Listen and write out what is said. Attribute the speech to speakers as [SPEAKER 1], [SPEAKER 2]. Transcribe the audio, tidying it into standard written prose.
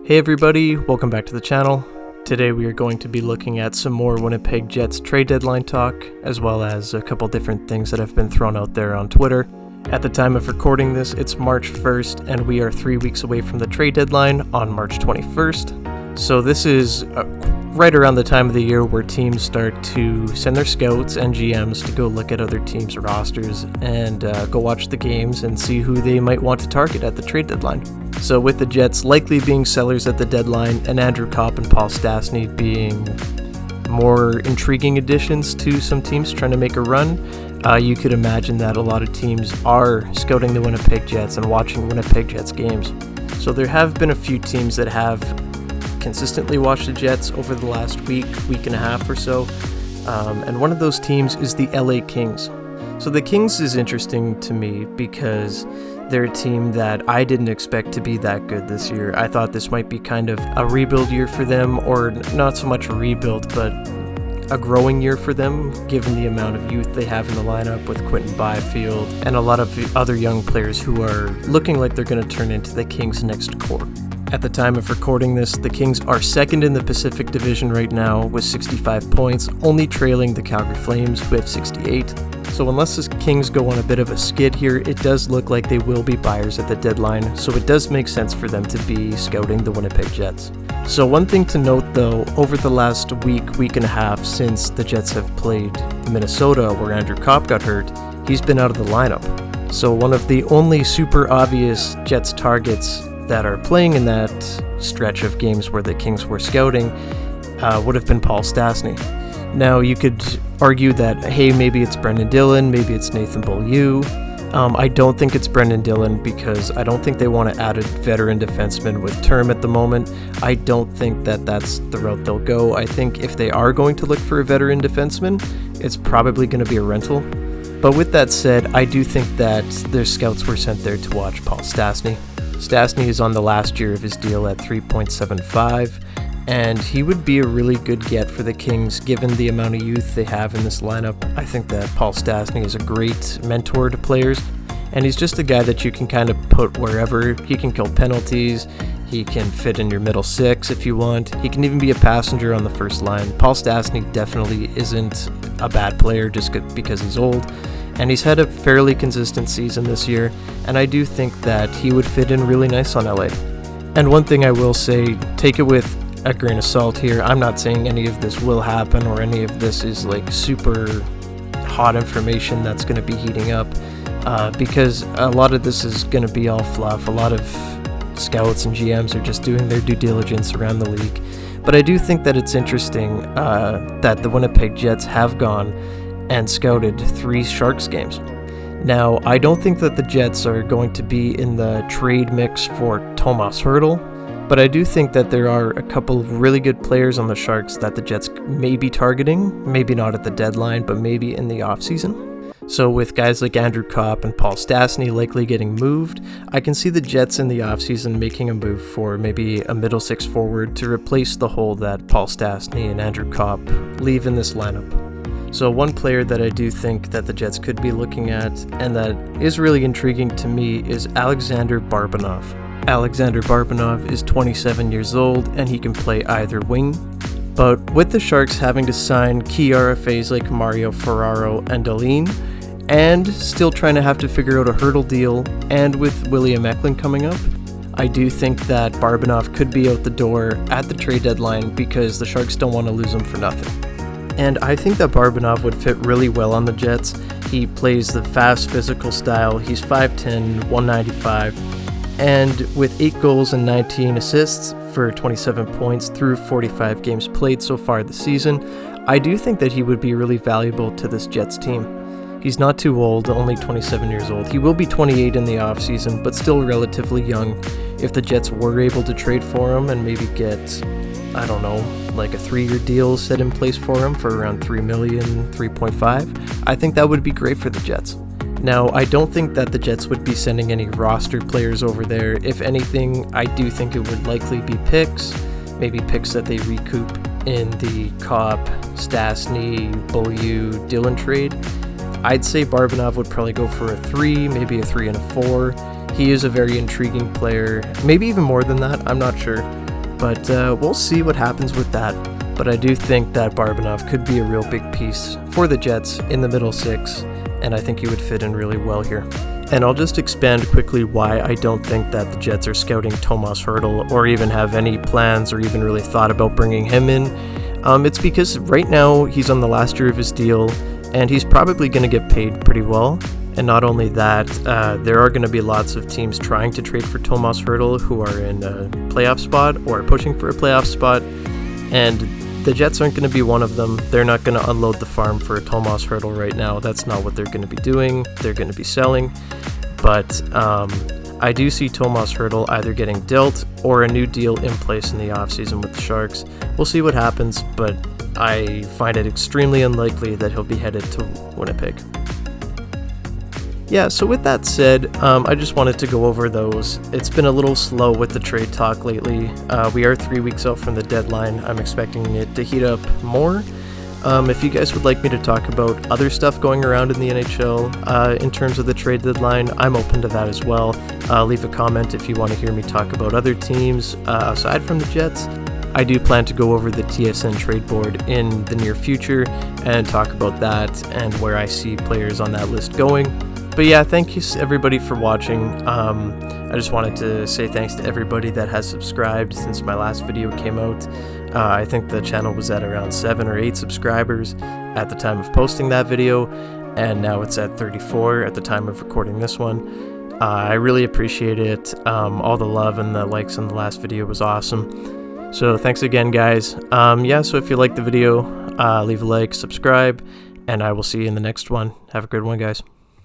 [SPEAKER 1] Hey everybody, welcome back to the channel. Today we are going to be looking at some more Winnipeg Jets trade deadline talk, as well as a couple different things that have been thrown out there on Twitter. At the time of recording this, it's March 1st, and we are 3 weeks away from the trade deadline on March 21st. So this is right around the time of the year where teams start to send their scouts and GMs to go look at other teams' rosters and go watch the games and see who they might want to target at the trade deadline. So with the Jets likely being sellers at the deadline and Andrew Copp and Paul Stastny being more intriguing additions to some teams trying to make a run, you could imagine that a lot of teams are scouting the Winnipeg Jets and watching Winnipeg Jets games. So there have been a few teams that have consistently watched the Jets over the last week and a half or so, and one of those teams is the LA Kings. So the Kings is interesting to me because they're a team that I didn't expect to be that good this year. I thought this might be kind of a rebuild year for them, or not so much a rebuild, but a growing year for them, given the amount of youth they have in the lineup with Quinton Byfield and a lot of other young players who are looking like they're going to turn into the Kings' next core. At the time of recording this, the Kings are second in the Pacific Division right now with 65 points, only trailing the Calgary Flames who have 68. So unless the Kings go on a bit of a skid here, it does look like they will be buyers at the deadline, so it does make sense for them to be scouting the Winnipeg Jets. So one thing to note though, over the last week and a half since the Jets have played Minnesota where Andrew Copp got hurt, he's been out of the lineup. So one of the only super obvious Jets targets that are playing in that stretch of games where the Kings were scouting would have been Paul Stastny. Now you could argue that, hey, maybe it's Brendan Dillon, maybe it's Nathan Beaulieu. I don't think it's Brendan Dillon because I don't think they want to add a veteran defenseman with term at the moment. I don't think that that's the route they'll go. I think if they are going to look for a veteran defenseman, it's probably going to be a rental. But with that said, I do think that their scouts were sent there to watch Paul Stastny. Stastny is on the last year of his deal at $3.75, and he would be a really good get for the Kings given the amount of youth they have in this lineup. I think that Paul Stastny is a great mentor to players, and he's just a guy that you can kind of put wherever. He can kill penalties, he can fit in your middle six if you want, he can even be a passenger on the first line. Paul Stastny definitely isn't a bad player just because he's old, and he's had a fairly consistent season this year, and I do think that he would fit in really nice on LA. And one thing I will say, take it with a grain of salt here, I'm not saying any of this will happen or any of this is like super hot information that's going to be heating up, because a lot of this is going to be all fluff. A lot of scouts and GMs are just doing their due diligence around the league. But I do think that it's interesting that the Winnipeg Jets have gone and scouted 3 Sharks games. Now, I don't think that the Jets are going to be in the trade mix for Tomas Hertl, but I do think that there are a couple of really good players on the Sharks that the Jets may be targeting, maybe not at the deadline, but maybe in the offseason. So with guys like Andrew Copp and Paul Stastny likely getting moved, I can see the Jets in the offseason making a move for maybe a middle six forward to replace the hole that Paul Stastny and Andrew Copp leave in this lineup. So one player that I do think that the Jets could be looking at, and that is really intriguing to me, is Alexander Barbanov. Alexander Barbanov is 27 years old, and he can play either wing. But with the Sharks having to sign key RFAs like Mario Ferraro and Dahlin, and still trying to have to figure out a Hertl deal, and with William Eklund coming up, I do think that Barbanov could be out the door at the trade deadline because the Sharks don't want to lose him for nothing. And I think that Barbanov would fit really well on the Jets. He plays the fast, physical style. He's 5'10", 195, and with 8 goals and 19 assists for 27 points through 45 games played so far this season, I do think that he would be really valuable to this Jets team. He's not too old, only 27 years old. He will be 28 in the offseason, but still relatively young. If the Jets were able to trade for him and maybe get, I don't know, like a 3-year deal set in place for him for around $3 million, 3.5, I think that would be great for the Jets. Now, I don't think that the Jets would be sending any roster players over there. If anything, I do think it would likely be picks, maybe picks that they recoup in the Copp, Stastny, Beaulieu, Dillon trade. I'd say Barbanov would probably go for a 3, maybe a 3 and a 4. He is a very intriguing player, maybe even more than that, I'm not sure. But we'll see what happens with that. But I do think that Barbanov could be a real big piece for the Jets in the middle six, and I think he would fit in really well here. And I'll just expand quickly why I don't think that the Jets are scouting Tomas Hertl or even have any plans or even really thought about bringing him in. It's because right now he's on the last year of his deal, and he's probably going to get paid pretty well. And not only that, there are going to be lots of teams trying to trade for Tomas Hertl who are in a playoff spot or pushing for a playoff spot, and the Jets aren't going to be one of them. They're not going to unload the farm for Tomas Hertl right now. That's not what they're going to be doing. They're going to be selling. But I do see Tomas Hertl either getting dealt or a new deal in place in the offseason with the Sharks. We'll see what happens, but I find it extremely unlikely that he'll be headed to Winnipeg. Yeah, so with that said, I just wanted to go over those. It's been a little slow with the trade talk lately. We are 3 weeks out from the deadline. I'm expecting it to heat up more. If you guys would like me to talk about other stuff going around in the NHL in terms of the trade deadline, I'm open to that as well. Leave a comment if you want to hear me talk about other teams aside from the Jets. I do plan to go over the TSN trade board in the near future and talk about that and where I see players on that list going. But yeah, thank you everybody for watching. I just wanted to say thanks to everybody that has subscribed since my last video came out. I think the channel was at around 7 or 8 subscribers at the time of posting that video, and now it's at 34 at the time of recording this one. I really appreciate it. All the love and the likes on the last video was awesome. So thanks again, guys. Yeah, so if you liked the video, leave a like, subscribe, and I will see you in the next one. Have a good one, guys.